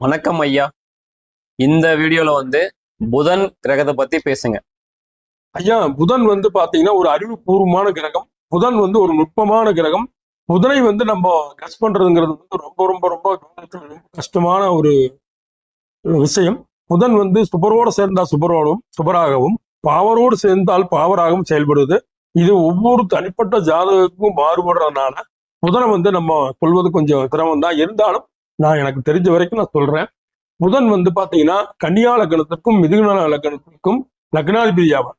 வணக்கம் ஐயா. இந்த வீடியோல புதன் கிரகத்தை பத்தி பேசுங்க. ஐயா, புதன் பாத்தீங்கன்னா ஒரு அறிவுபூர்வமான கிரகம். புதன் ஒரு நுட்பமான கிரகம். புதனை நம்ம கஸ் பண்றதுங்கிறது ரொம்ப ரொம்ப ரொம்ப கஷ்டமான ஒரு விஷயம். புதன் சுபரோடு சேர்ந்தால் சுபராகவும், பாவரோடு சேர்ந்தால் பாவராகவும் செயல்படுவது. இது ஒவ்வொரு தனிப்பட்ட ஜாதகத்துக்கும் மாறுபடுறதுனால புதனை நம்ம சொல்வது கொஞ்சம் சிரமம் தான். இருந்தாலும் நான் எனக்கு தெரிஞ்ச வரைக்கும் நான் சொல்றேன். புதன் பாத்தீங்கன்னா கன்னியா லக்னத்திற்கும் மிதுன லக்னத்திற்கும் லக்னாதிபதி ஆவார்.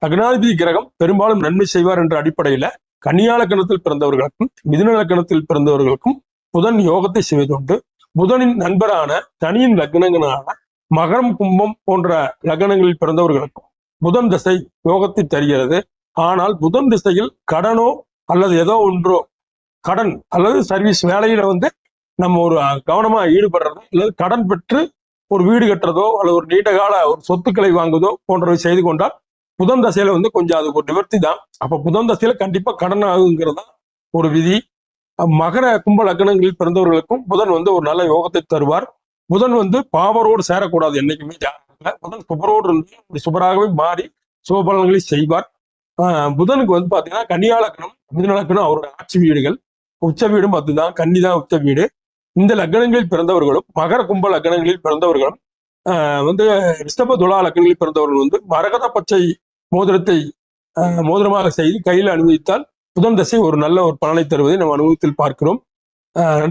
லக்னாதிபதி கிரகம் பெரும்பாலும் நன்மை செய்வார் என்ற அடிப்படையில கன்னியா லக்னத்தில் பிறந்தவர்களுக்கும் மிதுன லக்னத்தில் பிறந்தவர்களுக்கும் புதன் யோகத்தை செய்வதுண்டு. புதனின் நண்பரான சனியின் லக்னங்களான மகரம் கும்பம் போன்ற லக்னங்களில் பிறந்தவர்களுக்கும் புதன் திசை யோகத்தை தருகிறது. ஆனால் புதன் திசையில் கடனோ அல்லது ஏதோ ஒன்றோ கடன் அல்லது சர்வீஸ் வேலையில நம்ம ஒரு கவனமா ஈடுபடுறதோ அல்லது கடன் பெற்று ஒரு வீடு கட்டுறதோ அல்லது ஒரு நீண்ட கால ஒரு சொத்துக்களை வாங்குவதோ போன்றவை செய்து கொண்டால் புதன் தசையில கொஞ்சம் அது ஒரு நிவர்த்தி தான். அப்ப புதன் தசையில கண்டிப்பா கடன் ஆகுங்கிறது தான் ஒரு விதி. மகர கும்ப லக்னங்களில் பிறந்தவர்களுக்கும் புதன் ஒரு நல்ல யோகத்தை தருவார். புதன் பாவரோடு சேரக்கூடாது என்னைக்குமே ஜாதகத்துல. புதன் சுபரோடு இருந்து சுபராகவே மாறி சுபபலன்களை செய்வார். புதனுக்கு பாத்தீங்கன்னா கன்னியா லக்னம் மிதுன லக்னம் அவருடைய ஆட்சி வீடுகள். உச்ச வீடும் அதுதான், கன்னி தான் உச்ச வீடு. இந்த லக்னங்களில் பிறந்தவர்களும் மகர கும்ப லக்னங்களில் பிறந்தவர்களும் ரிஷப துலா லக்னங்களில் பிறந்தவர்கள் மரகத பச்சை மோதிரத்தை மோதிரமாக செய்து கையில் அனுபவித்தால் புதன் தசை ஒரு நல்ல ஒரு பலனை தருவதை நம்ம அனுபவத்தில் பார்க்கிறோம்.